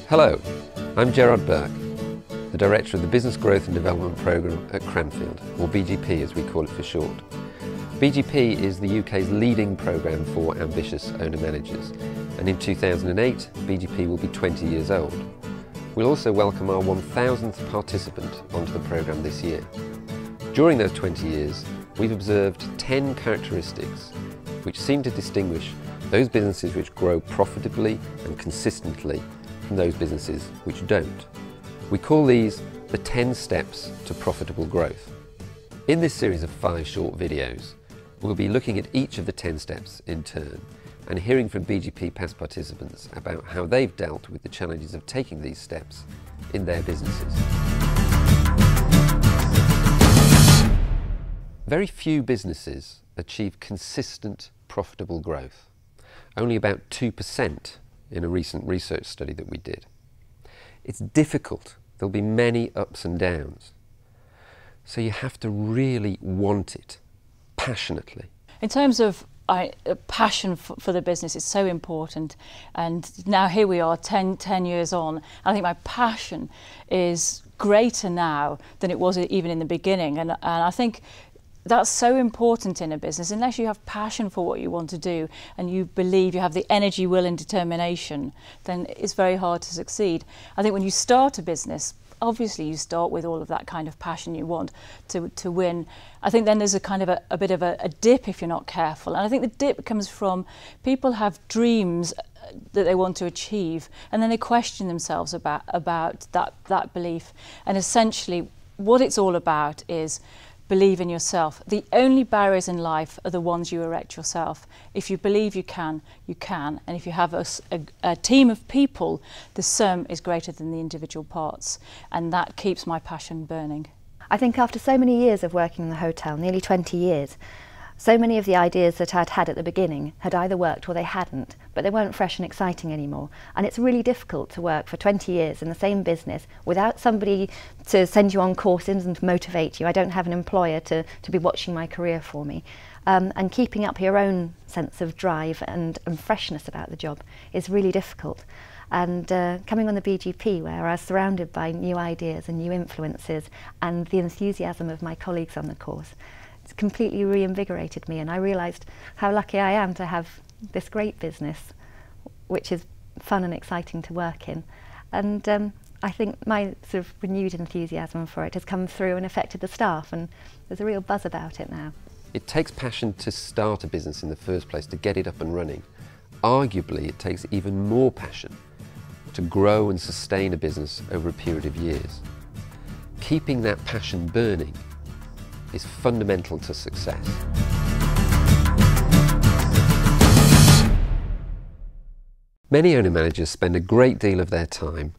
Hello, I'm Gerard Burke, the Director of the Business Growth and Development Programme at Cranfield, or BGP as we call it for short. BGP is the UK's leading programme for ambitious owner-managers, and in 2008 BGP will be 20 years old. We'll also welcome our 1000th participant onto the programme this year. During those 20 years, we've observed 10 characteristics which seem to distinguish those businesses which grow profitably and consistently from those businesses which don't. We call these the 10 steps to profitable growth. In this series of 5 short videos, we'll be looking at each of the 10 steps in turn and hearing from BGP past participants about how they've dealt with the challenges of taking these steps in their businesses. Very few businesses achieve consistent profitable growth. Only about 2% in a recent research study that we did. It's difficult. There'll be many ups and downs. So you have to really want it, passionately. In terms of passion for the business, it's so important. And now here we are, 10 years on. I think my passion is greater now than it was even in the beginning. And I think that's so important in a business. Unless you have passion for what you want to do and you believe you have the energy, will and determination, then it's very hard to succeed. I think when you start a business, obviously you start with all of that kind of passion you want to win. I think then there's a kind of a bit of a dip if you're not careful. And I think the dip comes from people have dreams that they want to achieve and then they question themselves about that belief. And essentially what it's all about is believe in yourself. The only barriers in life are the ones you erect yourself. If you believe you can, you can. And if you have a team of people, the sum is greater than the individual parts. And that keeps my passion burning. I think after so many years of working in the hotel, nearly 20 years, so many of the ideas that I'd had at the beginning had either worked or they hadn't, but they weren't fresh and exciting anymore. And it's really difficult to work for 20 years in the same business without somebody to send you on courses and to motivate you. I don't have an employer to be watching my career for me. And keeping up your own sense of drive and freshness about the job is really difficult. And coming on the BGP, where I was surrounded by new ideas and new influences and the enthusiasm of my colleagues on the course, it's completely reinvigorated me, and I realised how lucky I am to have this great business, which is fun and exciting to work in. And I think my sort of renewed enthusiasm for it has come through and affected the staff, and there's a real buzz about it now. It takes passion to start a business in the first place, to get it up and running. Arguably, it takes even more passion to grow and sustain a business over a period of years. Keeping that passion burning is fundamental to success. Many owner-managers spend a great deal of their time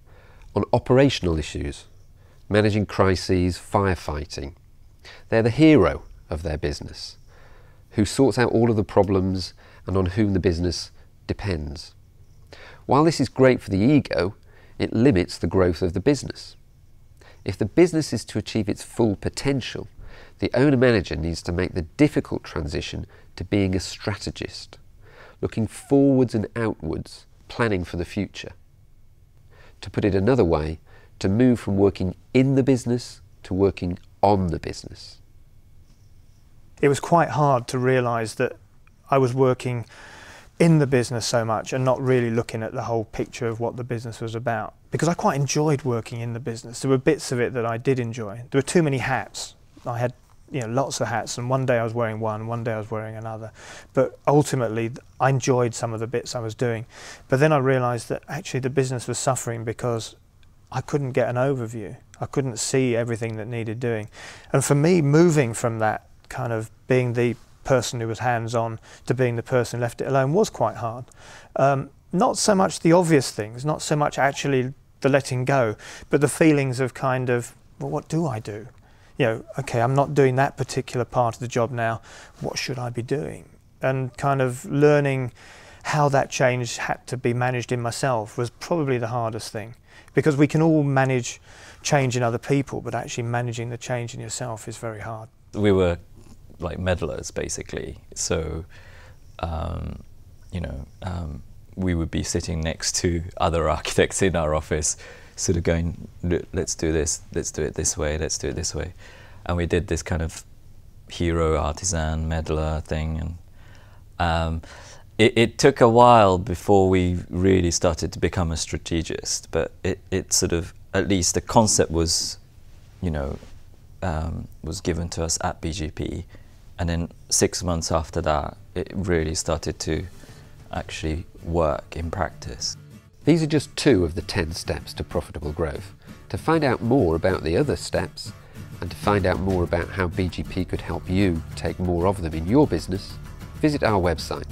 on operational issues, managing crises, firefighting. They're the hero of their business, who sorts out all of the problems and on whom the business depends. While this is great for the ego, it limits the growth of the business. If the business is to achieve its full potential, the owner-manager needs to make the difficult transition to being a strategist, looking forwards and outwards, planning for the future. To put it another way, to move from working in the business to working on the business. It was quite hard to realise that I was working in the business so much and not really looking at the whole picture of what the business was about. Because I quite enjoyed working in the business. There were bits of it that I did enjoy. There were too many hats. I had lots of hats, and one day I was wearing one day I was wearing another. But ultimately, I enjoyed some of the bits I was doing. But then I realised that actually the business was suffering because I couldn't get an overview. I couldn't see everything that needed doing. And for me, moving from that kind of being the person who was hands-on to being the person who left it alone was quite hard. Not so much the obvious things, not so much actually the letting go, but the feelings of kind of, well, what do I do? Okay, I'm not doing that particular part of the job now, what should I be doing? And kind of learning how that change had to be managed in myself was probably the hardest thing. Because we can all manage change in other people, but actually managing the change in yourself is very hard. We were like meddlers, basically. So, we would be sitting next to other architects in our office, sort of going, let's do this, let's do it this way, let's do it this way. And we did this kind of hero, artisan, meddler thing. And it took a while before we really started to become a strategist, but it sort of, at least the concept was, you know, was given to us at BGP. And then 6 months after that, it really started to actually work in practice. These are just 2 of the 10 steps to profitable growth. To find out more about the other steps, and to find out more about how BGP could help you take more of them in your business, visit our website.